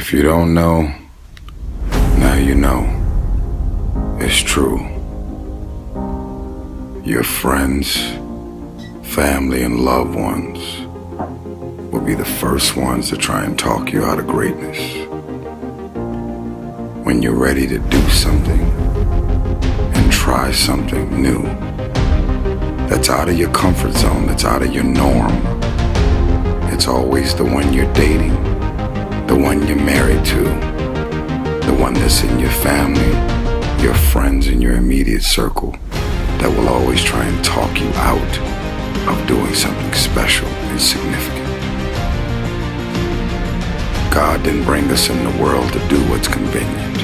If you don't know, now you know. It's true. Your friends, family, and loved ones will be the first ones to try and talk you out of greatness. When you're ready to do something and try something new that's out of your comfort zone, that's out of your norm, it's always the one you're dating, the one you're married to, the one that's in your family, your friends in your immediate circle, that will always try and talk you out of doing something special and significant. God didn't bring us in the world to do what's convenient.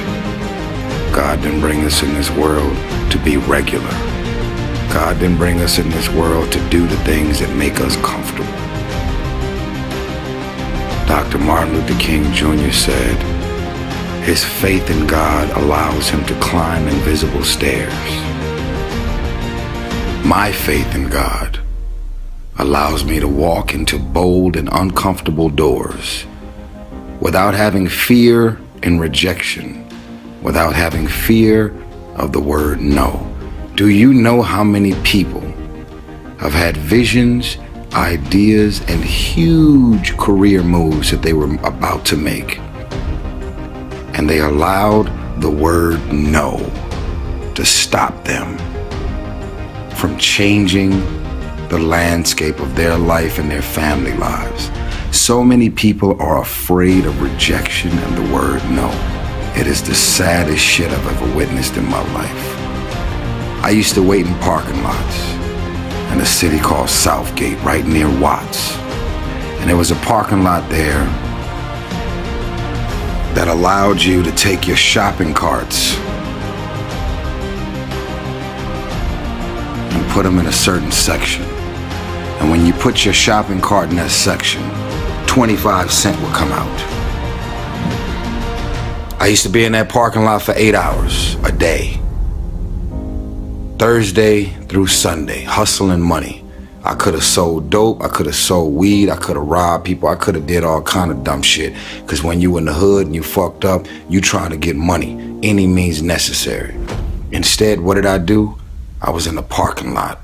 God didn't bring us in this world to be regular. God didn't bring us in this world to do the things that make us comfortable. Dr. Martin Luther King Jr. said, his faith in God allows him to climb invisible stairs. My faith in God allows me to walk into bold and uncomfortable doors without having fear and rejection, without having fear of the word no. Do you know how many people have had visions, ideas, and huge career moves that they were about to make, and they allowed the word no to stop them from changing the landscape of their life and their family lives? So many people are afraid of rejection and the word no. It is the saddest shit I've ever witnessed in my life. I used to wait in parking lots in a city called Southgate, right near Watts. And there was a parking lot there that allowed you to take your shopping carts and put them in a certain section. And when you put your shopping cart in that section, 25 cents would come out. I used to be in that parking lot for 8 hours a day, Thursday through Sunday, hustling money. I could have sold dope, I could have sold weed, I could have robbed people, I could have did all kind of dumb shit. Because when you in the hood and you fucked up, you trying to get money, any means necessary. Instead, what did I do? I was in the parking lot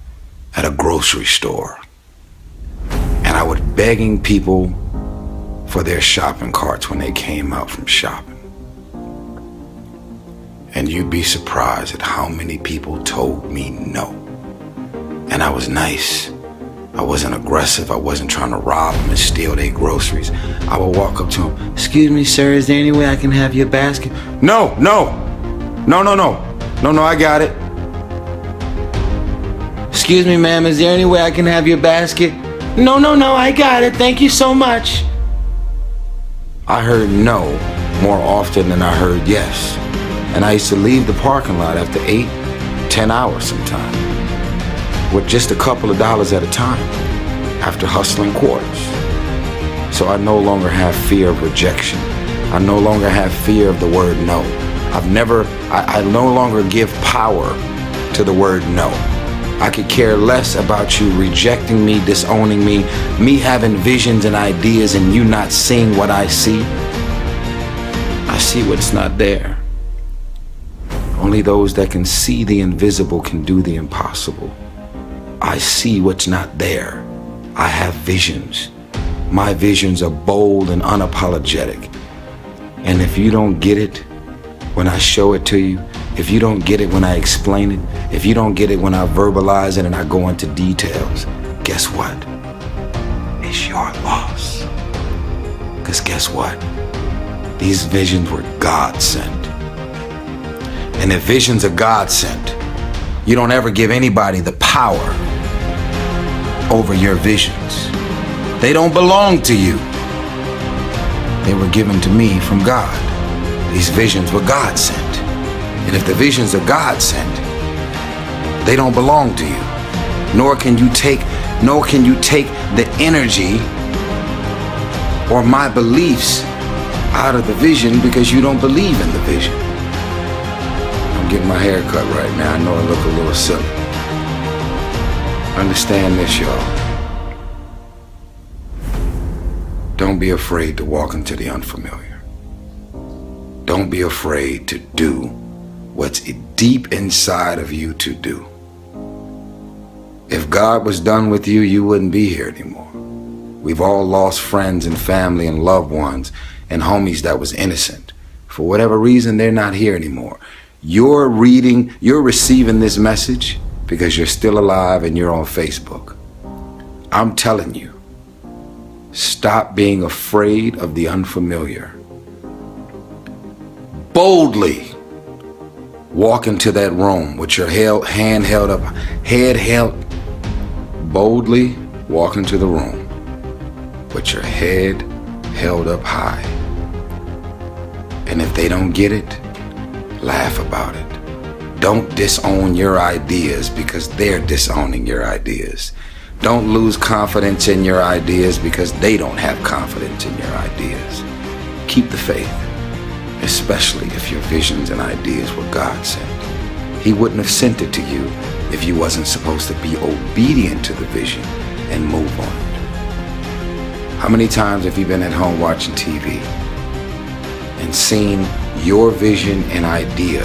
at a grocery store. And I was begging people for their shopping carts when they came out from shopping. And you'd be surprised at how many people told me no. And I was nice. I wasn't aggressive. I wasn't trying to rob them and steal their groceries. I would walk up to them. Excuse me, sir, is there any way I can have your basket? No, I got it. Excuse me, ma'am, is there any way I can have your basket? No, I got it. Thank you so much. I heard no more often than I heard yes. And I used to leave the parking lot after 8-10 hours sometimes, with just a couple of dollars at a time, after hustling quarters. So I no longer have fear of rejection. I no longer have fear of the word no. I no longer give power to the word no. I could care less about you rejecting me, disowning me having visions and ideas and you not seeing what I see. I see what's not there. Only those that can see the invisible can do the impossible. I see what's not there. I have visions. My visions are bold and unapologetic. And if you don't get it when I show it to you, if you don't get it when I explain it, if you don't get it when I verbalize it and I go into details, guess what? It's your loss. Because guess what? These visions were God sent. And if visions are God sent, you don't ever give anybody the power over your visions. They don't belong to you. They were given to me from God. These visions were God sent. And if the visions are God sent, they don't belong to you. Nor can you take the energy or my beliefs out of the vision because you don't believe in the vision. I'm getting my hair cut right now. I know I look a little silly. Understand this, y'all. Don't be afraid to walk into the unfamiliar. Don't be afraid to do what's deep inside of you to do. If God was done with you, you wouldn't be here anymore. We've all lost friends and family and loved ones and homies that was innocent. For whatever reason, they're not here anymore. You're receiving this message because you're still alive and you're on Facebook. I'm telling you, stop being afraid of the unfamiliar. Boldly walk into that room with your head held up. Boldly walk into the room with your head held up high. And if they don't get it, laugh about it. Don't disown your ideas because they're disowning your ideas. Don't lose confidence in your ideas because they don't have confidence in your ideas. Keep the faith, especially if your visions and ideas were God sent. He wouldn't have sent it to you if you wasn't supposed to be obedient to the vision and move on it. How many times have you been at home watching TV and seen your vision and idea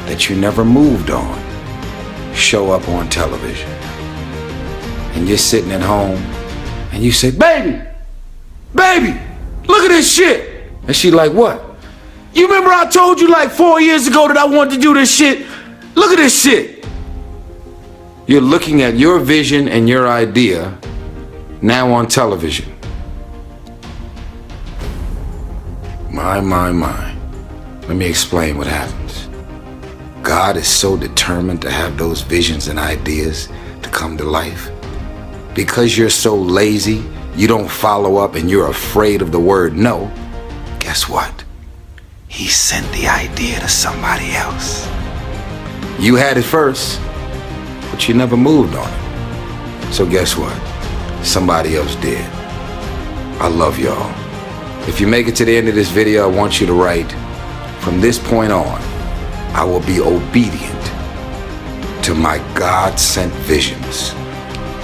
that you never moved on show up on television? And you're sitting at home and you say, baby, look at this shit. And she like, what? You remember I told you like 4 years ago that I wanted to do this shit? Look at this shit. You're looking at your vision and your idea now on television. My. Let me explain what happens. God is so determined to have those visions and ideas to come to life. Because you're so lazy, you don't follow up and you're afraid of the word no, guess what? He sent the idea to somebody else. You had it first, but you never moved on it. So guess what? Somebody else did. I love y'all. If you make it to the end of this video, I want you to write, from this point on, I will be obedient to my God-sent visions.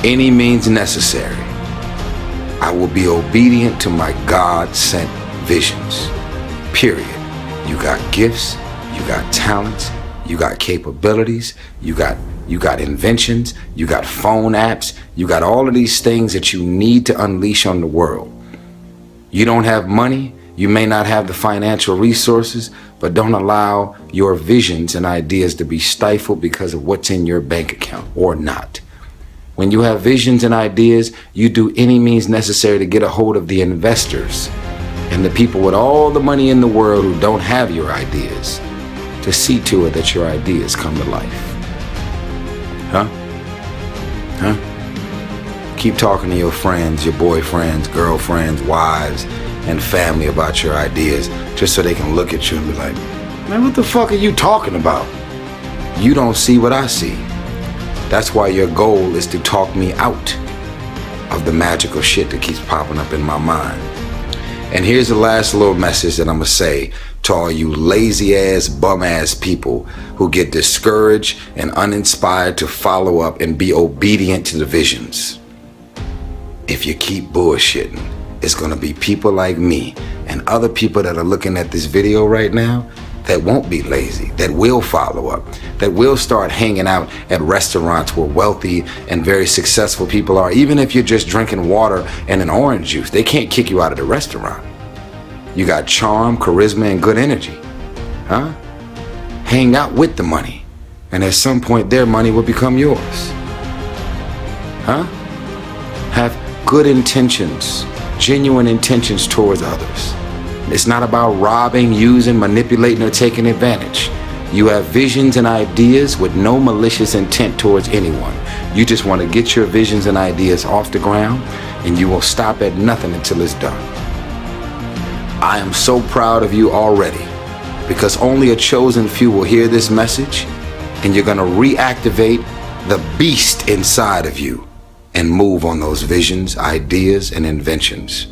Any means necessary. I will be obedient to my God-sent visions. Period. You got gifts, you got talents, you got capabilities, you got inventions, you got phone apps, you got all of these things that you need to unleash on the world. You don't have money, you may not have the financial resources, but don't allow your visions and ideas to be stifled because of what's in your bank account or not. When you have visions and ideas, you do any means necessary to get a hold of the investors and the people with all the money in the world who don't have your ideas to see to it that your ideas come to life. Huh? Keep talking to your friends, your boyfriends, girlfriends, wives, and family about your ideas just so they can look at you and be like, man, what the fuck are you talking about? You don't see what I see. That's why your goal is to talk me out of the magical shit that keeps popping up in my mind. And here's the last little message that I'm gonna say to all you lazy ass, bum ass people who get discouraged and uninspired to follow up and be obedient to the visions. If you keep bullshitting, it's gonna be people like me and other people that are looking at this video right now that won't be lazy, that will follow up, that will start hanging out at restaurants where wealthy and very successful people are. Even if you're just drinking water and an orange juice, they can't kick you out of the restaurant. You got charm, charisma, and good energy. Huh? Hang out with the money, and at some point their money will become yours. Huh? Have good intentions, genuine intentions towards others. It's not about robbing, using, manipulating, or taking advantage. You have visions and ideas with no malicious intent towards anyone. You just want to get your visions and ideas off the ground, and you will stop at nothing until it's done. I am so proud of you already, because only a chosen few will hear this message, and you're going to reactivate the beast inside of you and move on those visions, ideas, and inventions.